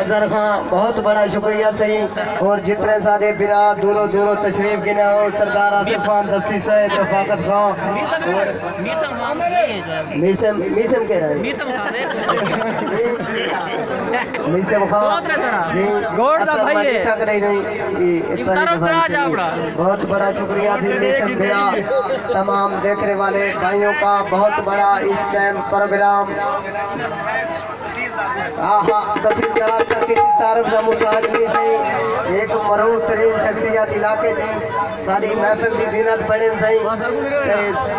अजहर खान बहुत बड़ा शुक्रिया सही। और जितने सारे बिरा दूरों दूरों तशरीफ गिने हो, सरदार आसिफ खान दस्ती साहब, रफाकत खान, मीसम कह रहे हैं, मीसम खान जी, बहुत बड़ा शुक्रिया थी मीसम बिरा। तमाम देखने वाले भाइयों का बहुत बड़ा इस टाइम प्रोग्राम तहसीलदार का किसी तारफ का मुताज नहीं सही, एक मरूफ तरीन शख्सियत इलाके थी, सारी महफिल की जीनत पड़े सही।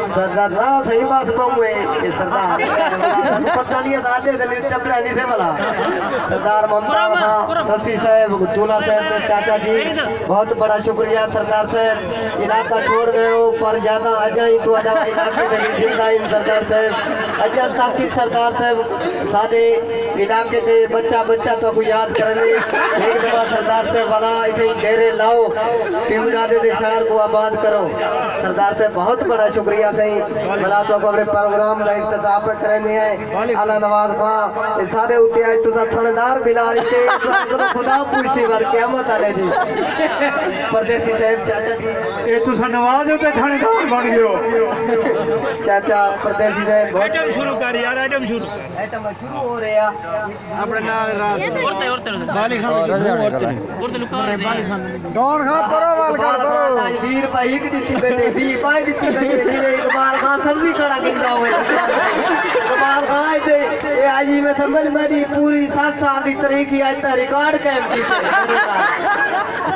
सरदार ना सही बात कहूँ सरदार पता नहीं दादे दलित चपड़ा नहीं से बोला। सरदार ममता दस्ती साहब, दूल्हा साहब, चाचा जी बहुत बड़ा शुक्रिया। सरदार साहब इलाका छोड़ गए हो पर ज्यादा अजा ही तो अजा इलाके जिंदा सरदार साहब अजा ताकि सरदार साहब सारे इलाके के बच्चा बच्चा तो को याद करने एक दफा सरदार से वाला इसे डेरे लाओ पिमरादे दे शहर को आबाद करो। सरदार से बहुत बड़ा शुक्रिया सही। भला तो अपने प्रोग्राम का इफ्तिताह पे करने हैं आला नवाज खां सारे उते आज तो थानेदार बिला रहे खुदा पूछी बार क़यामत आले जी। परदेसी साहब चाचा जी ये तुसा नवाज होते थानेदार बन गयो चाचा परदेसी साहब आइटम शुरू कर यार, आइटम शुरू हो रहे हैं अपने नाम बाली खान डॉन खान परवाल का करो 20 रुपए एक दी बेटे 20 पाई दी बेटे जिले इकबाल खान सब्जी खड़ा किंदा हुए इकबाल खान दे ये आज ही में समझ मेरी पूरी 7 साल की तरीकी आज तक रिकॉर्ड कायम की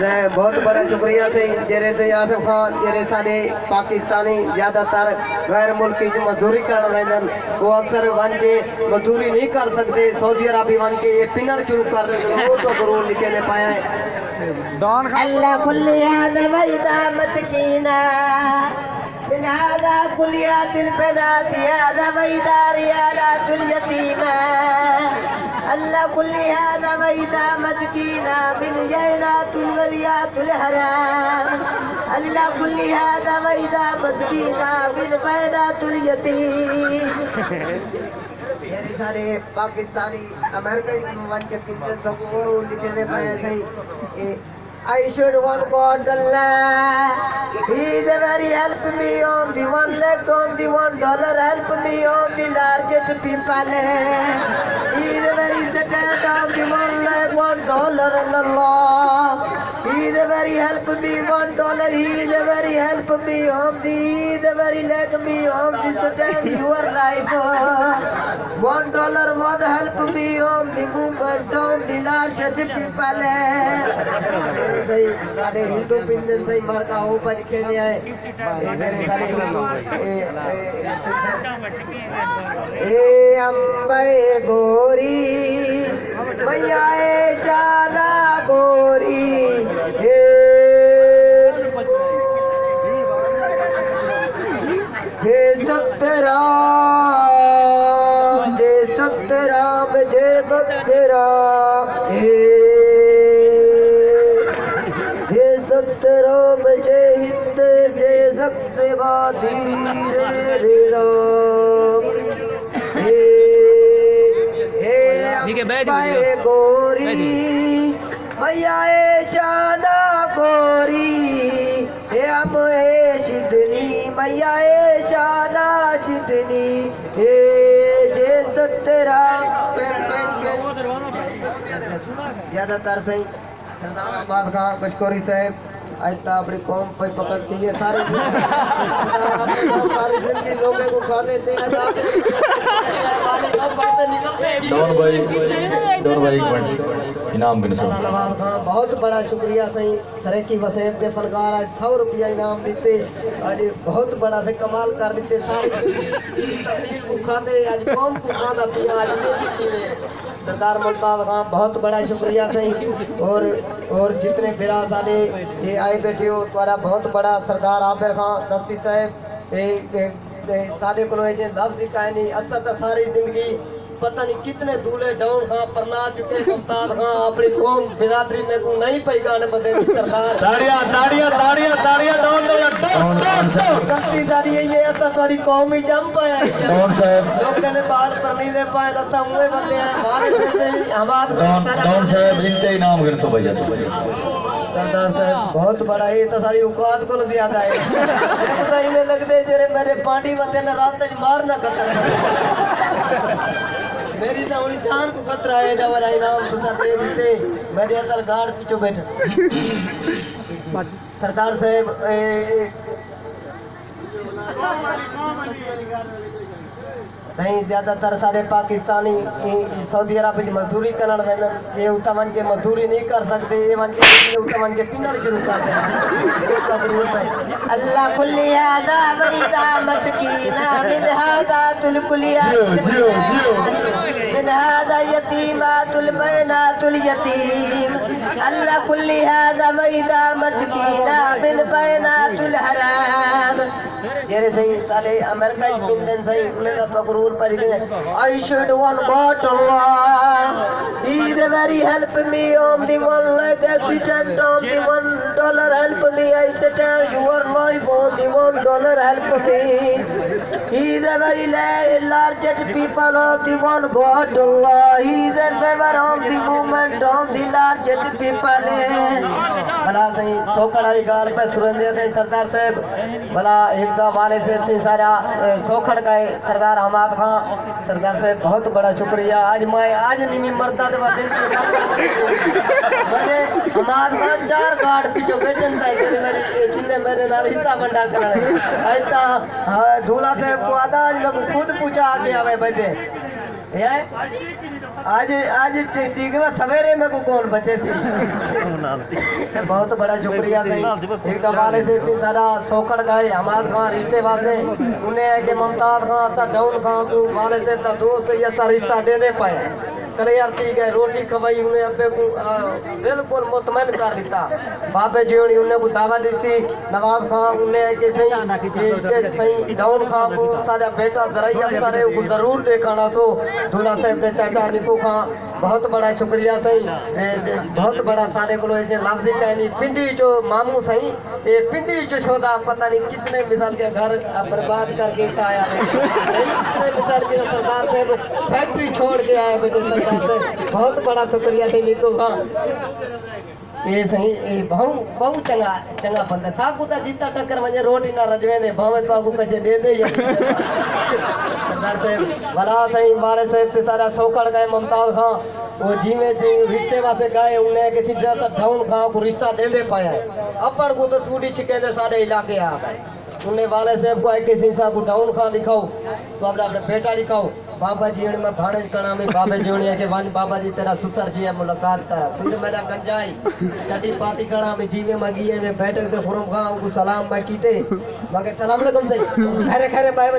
है। बहुत बड़ा शुक्रिया से जेरे से आसिफ खान जेरे सारे पाकिस्तानी ज्यादातर गैर मुल्की जो मजदूरी कर रहे वो अक्सर वन के मजदूरी नहीं कर सकते, सऊदी अरब वन के ये पिनर शुरू कर रहे वो तो गुरूर लिखे ने पाया है। डॉन अल्लाह कुल्लिया नवैदा मतकीना बिनादा कुलिया दिल पैदा दिया नवैदा रियाला दिल यतीमा अल्लाह कुल्लिया नवैदा मतकीना बिन जैना तुल वरिया तुल हराम अल्लाह कुल्लिया नवैदा मतकीना बिन पैदा तुल यतीम। सारे पाकिस्तानी अमेरिकन के पिक्चर सब और लिखे ने पाए सही। I should want God Allah. He is very help me on the one leg on the $1 help me on the largest people. He is very stand on the one leg $1 Allah. He is very help me $1. He is very help me on the very leg me on the stand your life. $1 won't help me on the movement on the largest people. सही सारे हिंदू पिंजन सही मार का हो पर लिखे नहीं आए ए मेरे सारे ए अम्बे गोरी मैया ए शाना गोरी हे सतराम जय सतराम जय भक्तराम सतराम जय हिंद जय सत्यवादी रे राम हे गोरी मैया ए शाना गोरी हे हम ए सिद्धनी मैया ए शाना सिद्धनी हे जय सत्यराम ज्यादातर सही सरदार अब्बास खान कशकोरी साहब आज तो अपनी कौम पे पकड़ती है सारी जिंदगी लोगों को खाने से डॉन भाई इनाम बहुत बड़ा शुक्रिया सही सरे की वसेब के फनकार आज 100 रुपया इनाम देते आज बहुत बड़ा से कमाल कर देते सारी को खाते आज कौम को खाना पिया आज सरदार मुल्ताज खान बहुत बड़ा शुक्रिया सही। और जितने बिरा साले ये आए बैठे हो तुम्हारा बहुत बड़ा सरदार आबिर खान दस्ती साहब साढ़े को लफ्ज का नहीं अच्छा तो सारी जिंदगी पता नहीं कितने दूल्हे डाउन खां परना चुके मुमताज खां अपनी कौम बिरादरी में को नहीं पई गाने बदे सरकार ताड़ियां ताड़ियां ताड़ियां ताड़ियां डॉन गलती सारी ये तो थोड़ी कौम ही जम पाया डॉन साहब लोग कहते बाल परनी दे पाए लता हुए बंदे हैं हमारे से हमारे डॉन साहब इनके इनाम कर सो भैया सरदार साहब बहुत बड़ा ये तो सारी औकात को ज्यादा है एक तो इन्हें लगते जेरे मेरे पांडी बंदे ने रात तक मार ना कर मेरी तो उड़ी जान को खतरा है जब इनाम तुसा दे दीते मेरे अंदर गार्ड पीछे बैठे सरदार साहब सही ज्यादातर सारे पाकिस्तानी सऊदी अरब में मजदूरी करण वेंदन ये उता वन के मजदूरी नहीं कर सकते ये वन के उता वन के पिनड़ शुरू कर दे अल्लाह कुल्ली हादा वईदा मस्कीना मिन हादा तुल कुलिया मिन हादा यतीमा तुल बैना तुल यतीम अल्लाह कुल्ली हादा वईदा मस्कीना मिन बैना तुल हराम जेरे सही साले अमेरिका की पिंदन सही उन्हें तो मकरूर पर I should want God Allah He is very help me on the one leg accident on the $1 help me I said your life on the $1 help me He is a very largest people of the one God Allah He is a favor of the movement of the largest people भला सही सोखड़ वाली गाल पे सुरेंद्र थे सरदार साहब भला एक दो वाले से सारा सोखड़ गए सरदार हमाद खां सरदार साहब बहुत बड़ा शुक्रिया आज मैं आज नहीं मरता तो मैंने हमाद खां 4 गार्ड पीछे बैठन था मेरे जिन्ने मेरे नाल हिस्सा बंडा करने ऐसा दूल्हा साहब को आता आज मैं खुद पूछा आगे आवे बैठे आज आज ठीक है सवेरे में को कौन बचे थी बहुत बड़ा शुक्रिया सही एक दफाले से इतनी सारा सोकड़ गए हमाद खां रिश्ते वासे उन्हें है कि मुमताज खां अच्छा डाउन खां को वाले से दोस्त से अच्छा रिश्ता दे दे पाए करे यार ठीक है रोटी खवाई उन्हें अब्बे को बिल्कुल मुतमैन कर दिता बाबे जी उन्हें को दावा दी थी नवाज खां उन्हें कि सही डाउन खां को सारा बेटा जराइया सारे को जरूर दिखाना तो दूल्हा साहब के चाचा निको खां बहुत बड़ा शुक्रिया सही बहुत बड़ा सारे को लफ्जी कहनी पिंडी जो मामू सही ये पिंडी जो शोधा पता नहीं कितने मिसाल के घर बर्बाद करके आया मिसाल के सरदार साहब फैक्ट्री छोड़ के आया बेटे बहुत बड़ा शुक्रिया सही निको खां ये सही ये बहु चंगा चंगा बंदा था कुता जीता टक्कर वने रोटी ना रजवे दे भावे पागु कचे दे दे सरदार साहब भला सही मारे साहब से सारा सोकड़ गए मुमताज खां वो जीवे से रिश्ते वासे गए उन्हें किसी ड्रेस डाउन खां को रिश्ता दे दे पाया अपन को तो टूटी छिके दे सारे इलाके आ गए उन्हें वाले साहब को एक किसी साहब को डाउन खां दिखाओ तो अपना बेटा दिखाओ बाबा जी ने मैं भाड़े करा में बाबा जी ने के वन बाबा जी तेरा सुसर जी है मुलाकात करा सिर मेरा गंजाई चटी पाती करा में जीवे मगी है मैं बैठक दे फुरम खां को सलाम मैं कीते मगे सलाम अलैकुम सही खैरे खैरे भाई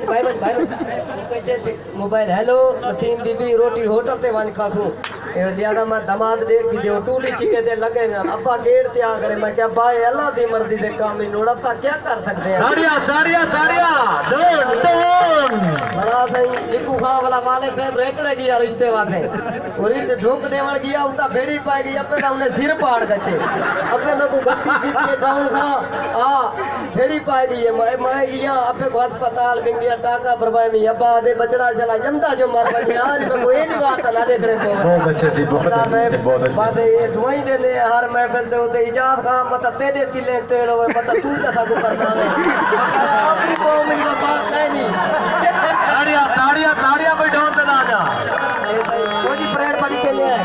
के मोबाइल हेलो नसीम बीबी रोटी होटल ते वन खासू ए ज्यादा मैं दमाद दे की दे टूली चिके दे लगे ना अब्बा गेट ते आ गए मैं क्या भाई अल्लाह दी मर्जी दे काम में नोड़ा ता क्या कर सकते हैं ताड़ियां डोन बड़ा सही निकू खां वाला वाले साहब रेकड़े गया रिश्ते वाले और रिश्ते ढोक देवल गया उता बेड़ी पाई गई अबे का उन्हें सिर पाड़ गए अबे मैं को गट्टी बीती डाउन खां आ बेड़ी पाई गई मैं गया अबे को अस्पताल में गया टाका भरवाए में अब्बा दे बचड़ा चला जमता जो मर गया आज मैं कोई नहीं बात ना देखने को बहुत अच्छे से बहुत अच्छे बात ये दुआई दे दे हर महफिल दे उते इजाज खां मत तेरे तिले तेरे मत तू तसा को करना है अपनी कौम में बात नहीं ताड़ियां भाई डॉन पे ना जा फौजी परेड पानी कहते हैं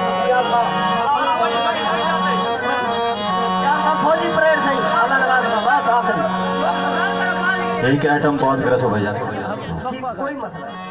क्या था फौजी परेड सही अल्लाह नवाज बस आखिरी यही के आइटम बहुत ग्रस हो भैया ठीक कोई मसला